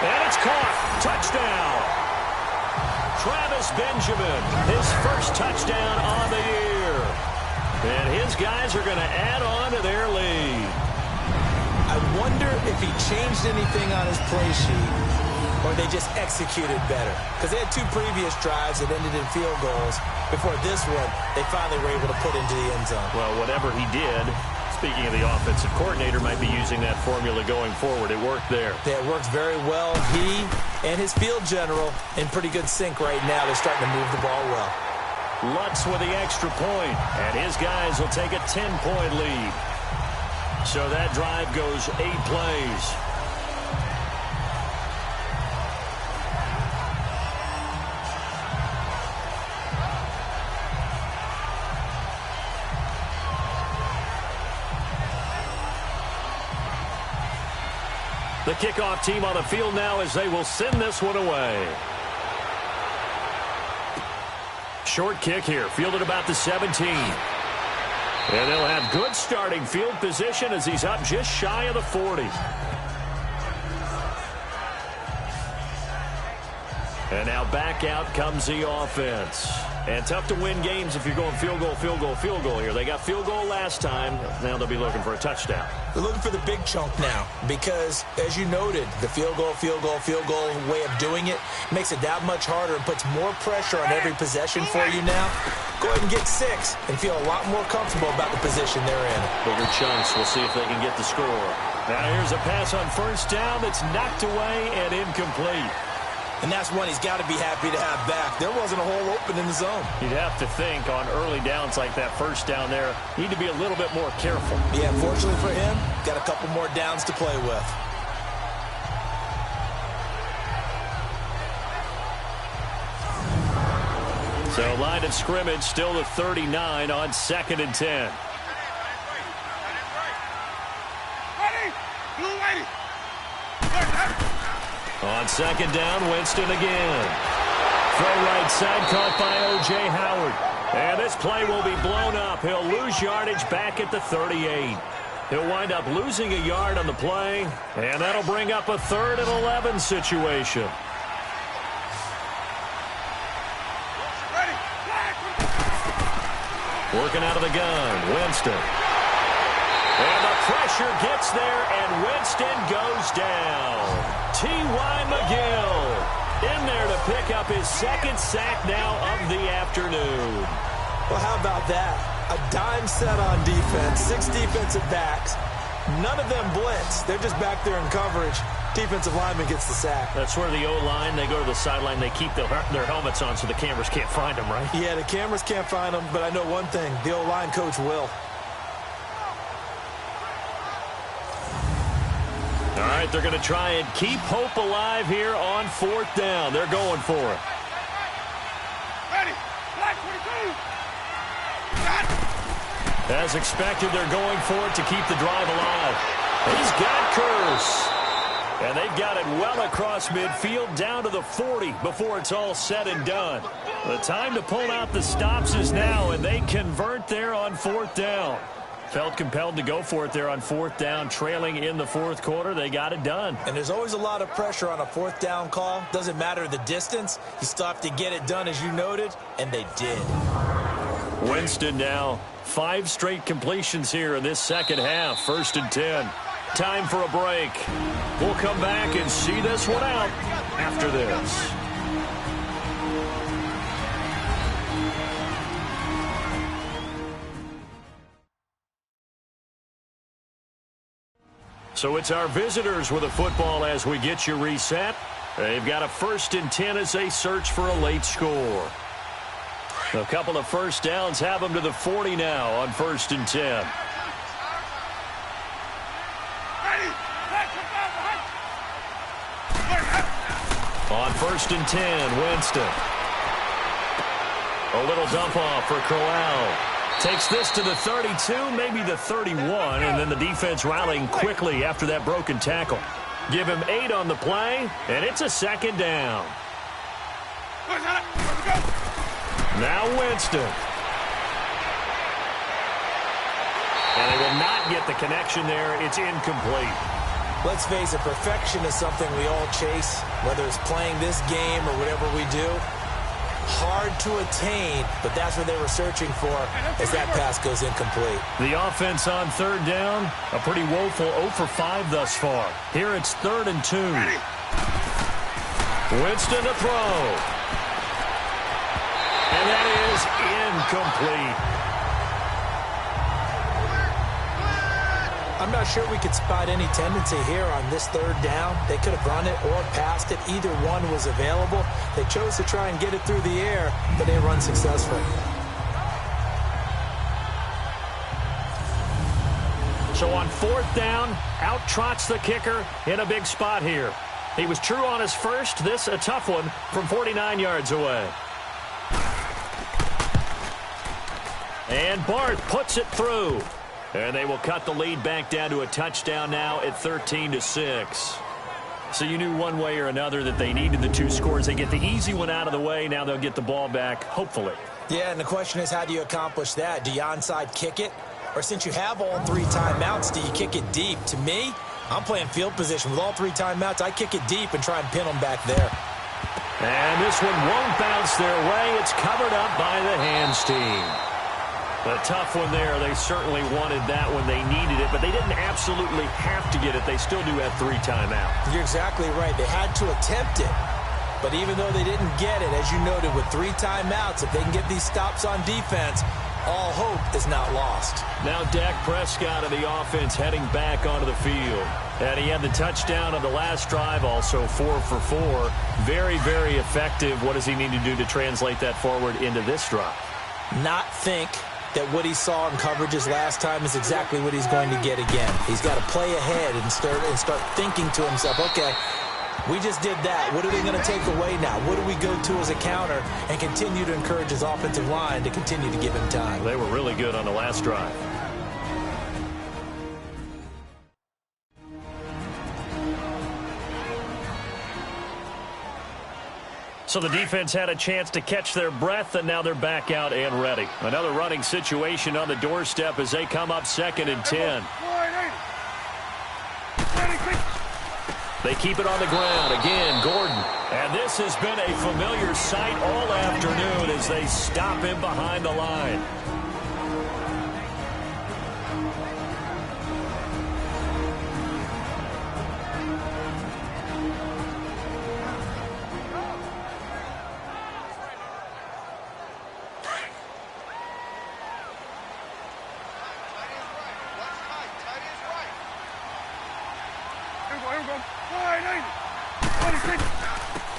And it's caught. Touchdown. Travis Benjamin, his first touchdown on the year. And his guys are going to add on to their lead. I wonder if he changed anything on his play sheet or they just executed better. Because they had 2 previous drives that ended in field goals. Before this one, they finally were able to put into the end zone. Well, whatever he did, speaking of the offensive coordinator, might be using that formula going forward. It worked there. Yeah, it works very well. He and his field general in pretty good sync right now. They're starting to move the ball well. Lutz with the extra point, and his guys will take a 10-point lead. So that drive goes 8 plays. The kickoff team on the field now as they will send this one away. Short kick here, fielded about the 17. And they'll have good starting field position as he's up just shy of the 40. And now back out comes the offense. And tough to win games if you're going field goal, field goal, field goal here. They got field goal last time. Now they'll be looking for a touchdown. They're looking for the big chunk now because, as you noted, the field goal way of doing it makes it that much harder and puts more pressure on every possession for you now. Go ahead and get 6 and feel a lot more comfortable about the position they're in. Bigger chunks. We'll see if they can get the score. Now here's a pass on first down that's knocked away and incomplete. And that's one he's got to be happy to have back. There wasn't a hole open in the zone. You'd have to think on early downs like that first down there, need to be a little bit more careful. Yeah, fortunately for him, got a couple more downs to play with. So line of scrimmage still the 39 on 2nd and 10. On 2nd down, Winston again. Throw right side, caught by O.J. Howard. And this play will be blown up. He'll lose yardage back at the 38. He'll wind up losing a yard on the play, and that'll bring up a 3rd and 11 situation. Working out of the gun, Winston. And the pressure gets there, and Winston goes down. T.Y. McGill in there to pick up his 2nd sack now of the afternoon. Well, how about that? A dime set on defense, 6 defensive backs. None of them blitz. They're just back there in coverage. Defensive lineman gets the sack. That's where the O-line, they go to the sideline, they keep their helmets on so the cameras can't find them, right? Yeah, the cameras can't find them, but I know one thing. The O-line coach will. All right, they're going to try and keep hope alive here on 4th down. They're going for it. Ready. Black 22. As expected, they're going for it to keep the drive alive. He's got Curse. And they've got it well across midfield down to the 40 before it's all said and done. The time to pull out the stops is now, and they convert there on 4th down. Felt compelled to go for it there on 4th down, trailing in the 4th quarter. They got it done. And there's always a lot of pressure on a 4th down call. Doesn't matter the distance. You still have to get it done, as you noted, and they did. Winston now, 5 straight completions here in this 2nd half. 1st and 10. Time for a break. We'll come back and see this one out after this. So it's our visitors with a football as we get you reset. They've got a 1st and 10 as they search for a late score. A couple of first downs have them to the 40 now on 1st and 10. On 1st and 10, Winston. A little dump off for Crowell. Takes this to the 32, maybe the 31, and then the defense rallying quickly after that broken tackle. Give him 8 on the play, and it's a 2nd down. Now Winston. And they will not get the connection there. It's incomplete. Let's face it, perfection is something we all chase, whether it's playing this game or whatever we do. Hard to attain, but that's what they were searching for as that pass goes incomplete. The offense on 3rd down, a pretty woeful 0 for 5 thus far. Here it's 3rd and 2. Winston to throw. And that is incomplete. I'm not sure we could spot any tendency here on this 3rd down. They could have run it or passed it. Either one was available. They chose to try and get it through the air, but they run successfully. So on 4th down, out trots the kicker in a big spot here. He was true on his first. This a tough one from 49 yards away. And Barth puts it through. And they will cut the lead back down to a touchdown now at 13-6. So you knew one way or another that they needed the 2 scores. They get the easy one out of the way. Now they'll get the ball back, hopefully. Yeah, and the question is, how do you accomplish that? Do you onside kick it? Or since you have all 3 timeouts, do you kick it deep? To me, I'm playing field position. With all 3 timeouts, I kick it deep and try and pin them back there. And this one won't bounce their way. It's covered up by the hands team. A tough one there. They certainly wanted that when they needed it, but they didn't absolutely have to get it. They still do have 3 timeouts. You're exactly right. They had to attempt it. But even though they didn't get it, as you noted, with 3 timeouts, if they can get these stops on defense, all hope is not lost. Now Dak Prescott of the offense heading back onto the field. And he had the touchdown on the last drive, also 4 for 4. Very, very effective. What does he need to do to translate that forward into this drive? Not think that what he saw in coverages last time is exactly what he's going to get again. He's got to play ahead and start thinking to himself, okay, we just did that. What are they going to take away now? What do we go to as a counter? And continue to encourage his offensive line to continue to give him time. They were really good on the last drive. So the defense had a chance to catch their breath, and now they're back out and ready. Another running situation on the doorstep as they come up 2nd and 10. They keep it on the ground. Again, Gordon. And this has been a familiar sight all afternoon as they stop him behind the line.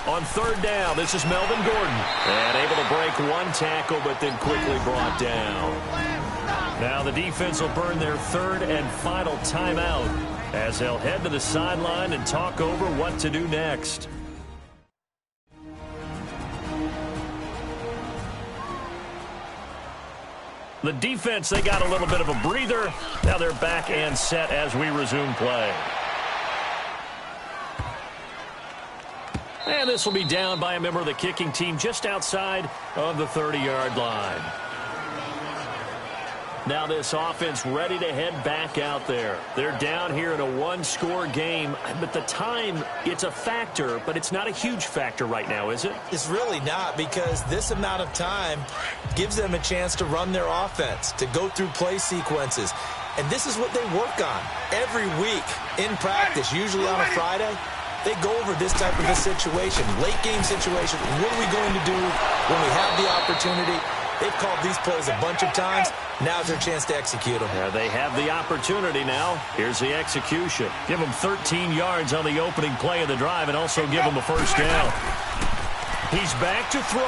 On 3rd down, this is Melvin Gordon. And able to break 1 tackle, but then quickly brought down. Now the defense will burn their 3rd and final timeout as they'll head to the sideline and talk over what to do next. The defense, they got a little bit of a breather. Now they're back and set as we resume play. And this will be down by a member of the kicking team just outside of the 30-yard line. Now this offense ready to head back out there. They're down here in a 1-score game, but the time, it's a factor, but it's not a huge factor right now, is it? It's really not, because this amount of time gives them a chance to run their offense, to go through play sequences. And this is what they work on every week in practice, usually on a Friday. They go over this type of a situation, late game situation. What are we going to do when we have the opportunity? They've called these plays a bunch of times. Now's their chance to execute them. Yeah, they have the opportunity now. Here's the execution. Give them 13 yards on the opening play of the drive and also give them a first down. He's back to throw.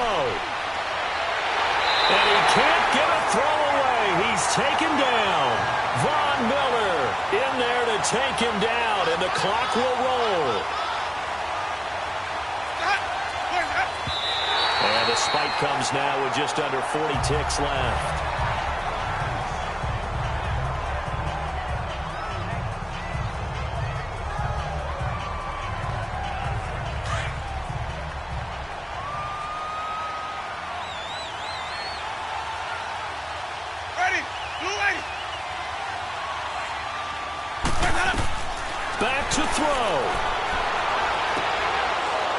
And he can't get a throw away. He's taken down. Von Miller in there to take him down, and the clock will roll. And the spike comes now with just under 40 ticks left. Back to throw.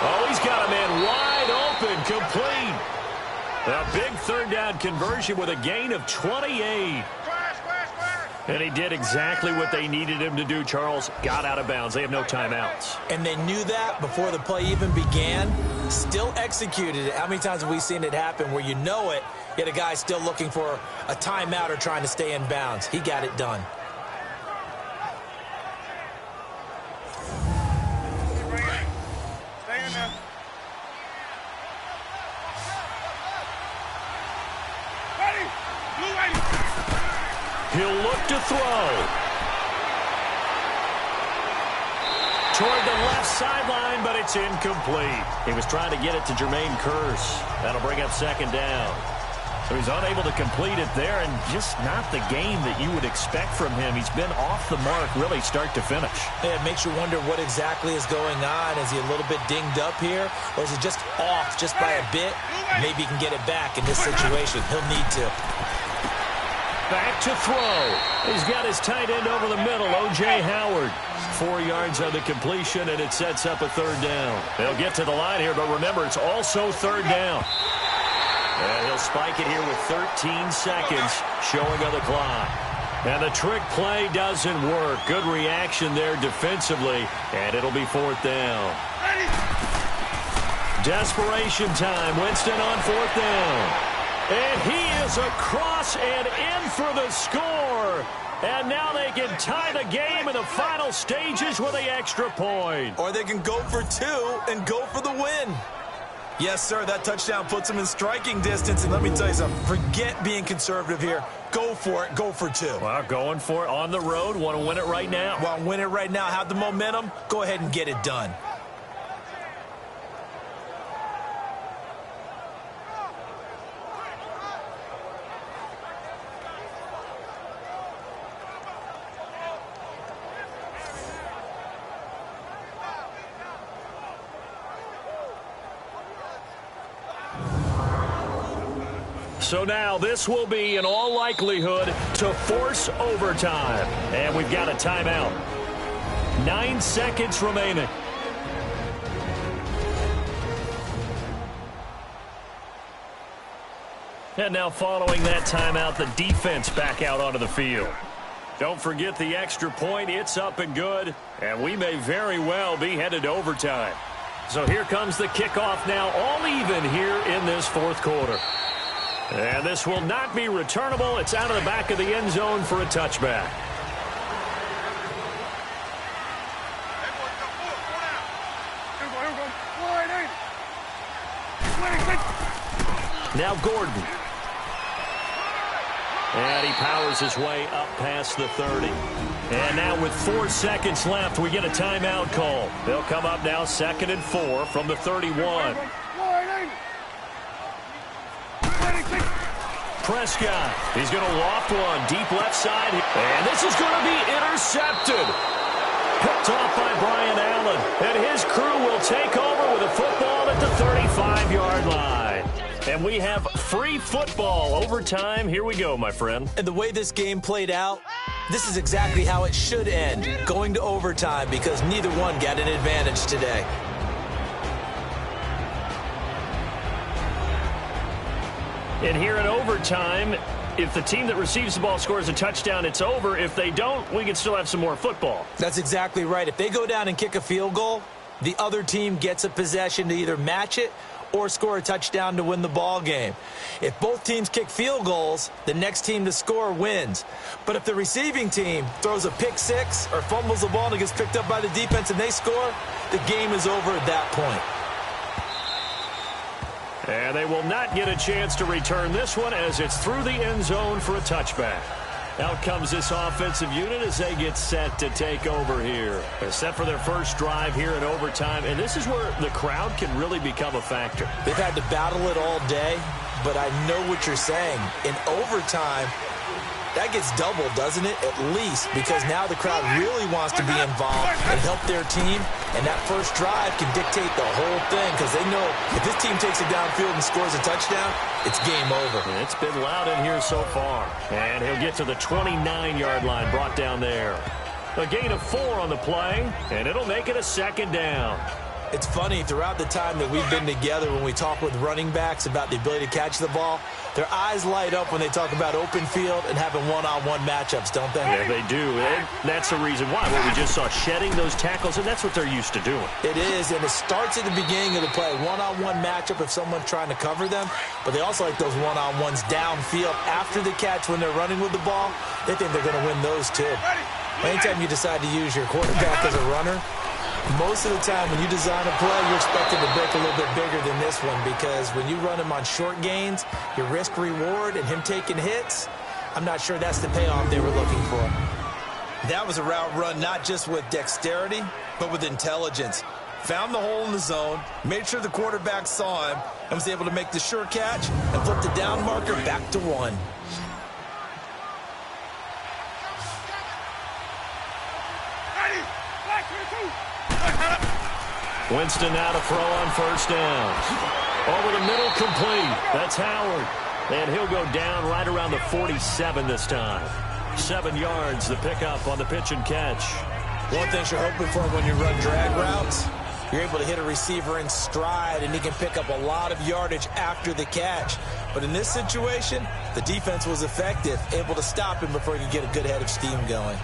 Oh, he's got a man wide open, complete. A big third down conversion with a gain of 28. And he did exactly what they needed him to do, Charles. Got out of bounds. They have no timeouts. And they knew that before the play even began. Still executed it. How many times have we seen it happen where you know it, yet a guy still looking for a timeout or trying to stay in bounds? He got it done. He'll look to throw. Toward the left sideline, but it's incomplete. He was trying to get it to Jermaine Kearse. That'll bring up second down. So he's unable to complete it there, and just not the game that you would expect from him. He's been off the mark really start to finish. Yeah, it makes you wonder what exactly is going on. Is he a little bit dinged up here, or is it just off just by a bit? Maybe he can get it back in this situation. He'll need to. Back to throw. He's got his tight end over the middle, O.J. Howard. 4 yards on the completion, and it sets up a third down. They'll get to the line here, but remember, it's also third down. And he'll spike it here with 13 seconds showing on the clock. And the trick play doesn't work. Good reaction there defensively, and it'll be fourth down. Desperation time. Winston on fourth down. And he is across and in for the score. And now they can tie the game in the final stages with the extra point. Or they can go for two and go for the win. Yes, sir, that touchdown puts them in striking distance. And let me tell you something, forget being conservative here. Go for it, go for two. Well, going for it on the road. Want to win it right now? Want to win it right now, have the momentum, go ahead and get it done. So now this will be, in all likelihood, to force overtime. And we've got a timeout. 9 seconds remaining. And now following that timeout, the defense back out onto the field. Don't forget the extra point. It's up and good. And we may very well be headed to overtime. So here comes the kickoff now, all even here in this fourth quarter. And this will not be returnable. It's out of the back of the end zone for a touchback. Now Gordon. And he powers his way up past the 30. And now with 4 seconds left, we get a timeout call. They'll come up now 2nd and 4 from the 31. Prescott, he's going to loft one deep left side. And this is going to be intercepted. Picked off by Brian Allen. And his crew will take over with a football at the 35-yard line. And we have free football overtime. Here we go, my friend. And the way this game played out, this is exactly how it should end, going to overtime, because neither one got an advantage today. And here in overtime, if the team that receives the ball scores a touchdown, it's over. If they don't, we can still have some more football. That's exactly right. If they go down and kick a field goal, the other team gets a possession to either match it or score a touchdown to win the ball game. If both teams kick field goals, the next team to score wins. But if the receiving team throws a pick six or fumbles the ball and it gets picked up by the defense and they score, the game is over at that point. And they will not get a chance to return this one as it's through the end zone for a touchback. Out comes this offensive unit as they get set to take over here. They're set for their first drive here in overtime, and this is where the crowd can really become a factor. They've had to battle it all day, but I know what you're saying. In overtime, that gets doubled, doesn't it? At least, because now the crowd really wants to be involved and help their team, and that first drive can dictate the whole thing because they know if this team takes it downfield and scores a touchdown, it's game over. And it's been loud in here so far. And he'll get to the 29-yard line, brought down there. A gain of 4 on the play, and it'll make it a second down. It's funny, throughout the time that we've been together, when we talk with running backs about the ability to catch the ball, their eyes light up when they talk about open field and having one-on-one matchups, don't they? Yeah, they do. And that's the reason why. What we just saw, shedding those tackles, and that's what they're used to doing. It is, and it starts at the beginning of the play. One-on-one matchup if someone's trying to cover them, but they also like those one-on-ones downfield after the catch when they're running with the ball. They think they're going to win those too. Anytime you decide to use your quarterback as a runner, most of the time when you design a play, you're expected to break a little bit bigger than this one because when you run him on short gains, your risk-reward and him taking hits, I'm not sure that's the payoff they were looking for. That was a route run not just with dexterity, but with intelligence. Found the hole in the zone, made sure the quarterback saw him, and was able to make the sure catch and flip the down marker back to 1. Winston now to throw on first down. Over the middle, complete. That's Howard. And he'll go down right around the 47 this time. 7 yards, the pickup on the pitch and catch. One thing you're hoping for when you run drag routes, you're able to hit a receiver in stride, and he can pick up a lot of yardage after the catch. But in this situation, the defense was effective, able to stop him before he could get a good head of steam going.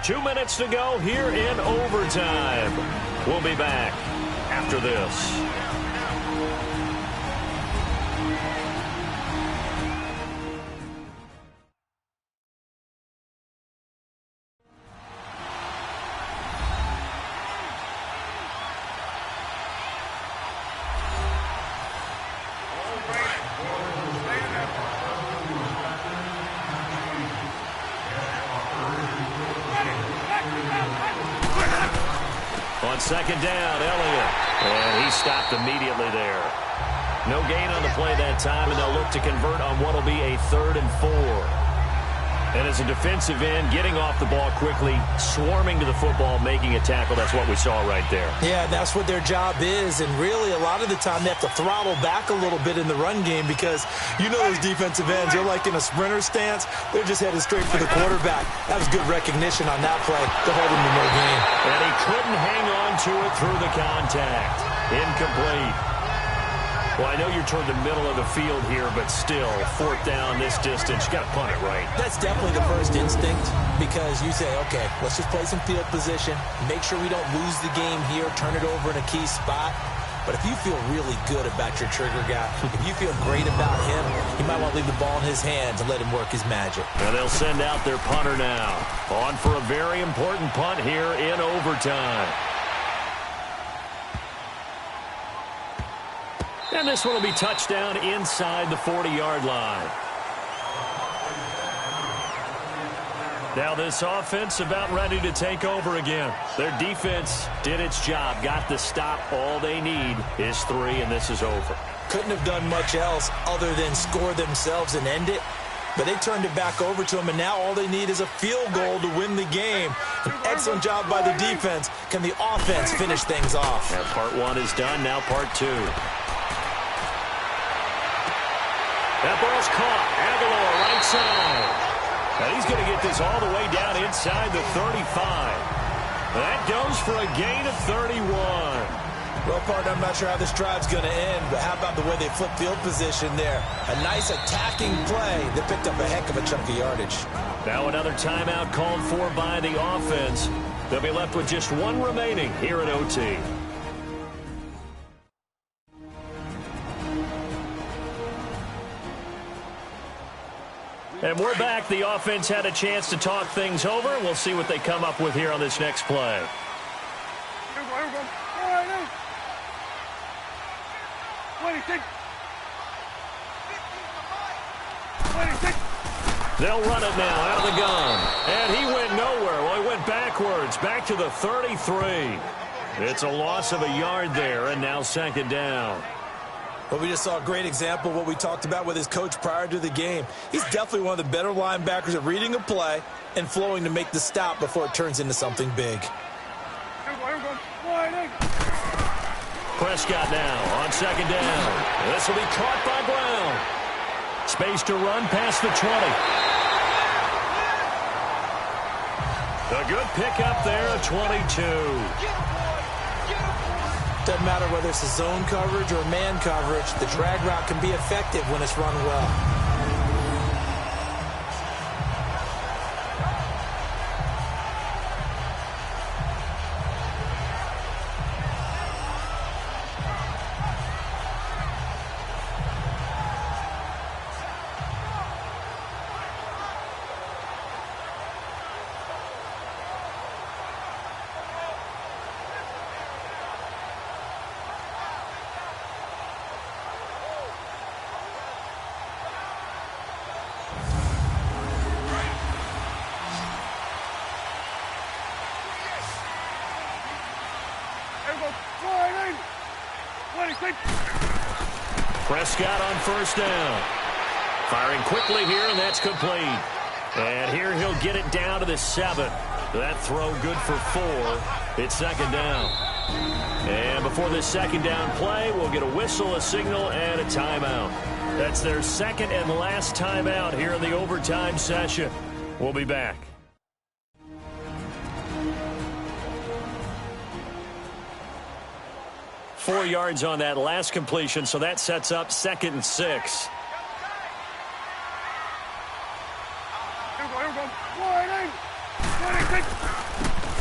2 minutes to go here in overtime. We'll be back after this. Second down, Elliott. And he stopped immediately there. No gain on the play that time, and they'll look to convert on what will be a 3rd and 4. And as a defensive end, getting off the ball quickly, swarming to the football, making a tackle, that's what we saw right there. Yeah, that's what their job is, and really a lot of the time they have to throttle back a little bit in the run game because you know those defensive ends, they're like in a sprinter stance. They're just headed straight for the quarterback. That was good recognition on that play to hold him to no gain. And he couldn't hang on to it through the contact. Incomplete. Well, I know you're toward the middle of the field here, but still, 4th down this distance, you got to punt it right. That's definitely the first instinct because you say, okay, let's just play some field position, make sure we don't lose the game here, turn it over in a key spot. But if you feel really good about your trigger guy, if you feel great about him, you might want to leave the ball in his hands and let him work his magic. And they'll send out their punter now. On for a very important punt here in overtime. And this one will be touchdown inside the 40-yard line. Now this offense about ready to take over again. Their defense did its job, got the stop. All they need is 3, and this is over. Couldn't have done much else other than score themselves and end it. But they turned it back over to them, and now all they need is a field goal to win the game. An excellent job by the defense. Can the offense finish things off? Now part 1 is done, now part 2. That ball's caught. Aguilar right side. And he's going to get this all the way down inside the 35. That goes for a gain of 31. Well, partner, I'm not sure how this drive's going to end, but how about the way they flip field position there? A nice attacking play that picked up a heck of a chunk of yardage. Now another timeout called for by the offense. They'll be left with just 1 remaining here at OT. And we're back. The offense had a chance to talk things over. We'll see what they come up with here on this next play. They'll run it now out of the gun. And he went nowhere. Well, he went backwards, back to the 33. It's a loss of a yard there, and now second down. Well, we just saw a great example of what we talked about with his coach prior to the game. He's definitely one of the better linebackers at reading a play and flowing to make the stop before it turns into something big. Prescott now on second down. This will be caught by Brown. Space to run past the 20. A good pickup there at 22. Doesn't matter whether it's a zone coverage or man coverage, the drag route can be effective when it's run well. Prescott on first down. Firing quickly here, and that's complete. And here he'll get it down to the 7. That throw good for 4. It's second down. And before this second down play, we'll get a whistle, a signal, and a timeout. That's their second and last timeout here in the overtime session. We'll be back. Four yards on that last completion, so that sets up 2nd and 6.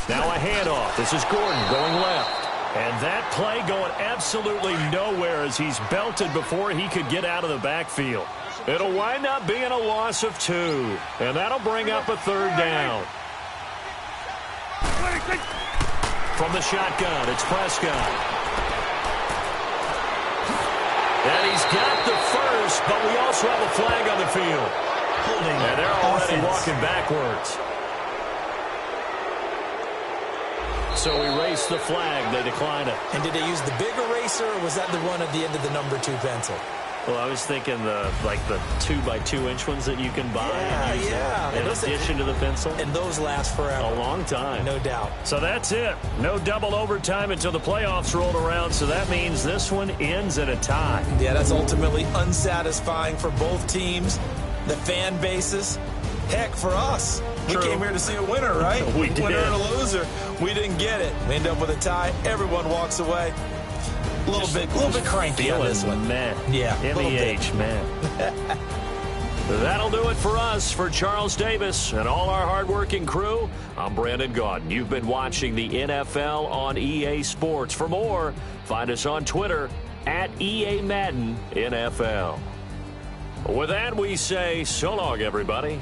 Now a handoff. This is Gordon going left. And that play going absolutely nowhere as he's belted before he could get out of the backfield. It'll wind up being a loss of 2. And that'll bring up a 3rd down. From the shotgun, it's Prescott. And he's got the first, but we also have a flag on the field. Holding and they're already offense. walking backwards. So we race the flag. They decline it. And did they use the big eraser, or was that the one at the end of the number 2 pencil? Well, I was thinking the 2x2-inch ones that you can buy and use in addition to the pencil. And those last forever. A long time. No doubt. So that's it. No double overtime until the playoffs rolled around, so that means this one ends in a tie. Yeah, that's ultimately unsatisfying for both teams, the fan bases. Heck, for us. True. We came here to see a winner, right? We did. Winner and a loser. We didn't get it. We end up with a tie. Everyone walks away. A little bit cranky on this one. Man. Yeah, MEH, man. That'll do it for us. For Charles Davis and all our hardworking crew, I'm Brandon Gaudin. You've been watching the NFL on EA Sports. For more, find us on Twitter at EA Madden NFL. With that, we say so long, everybody.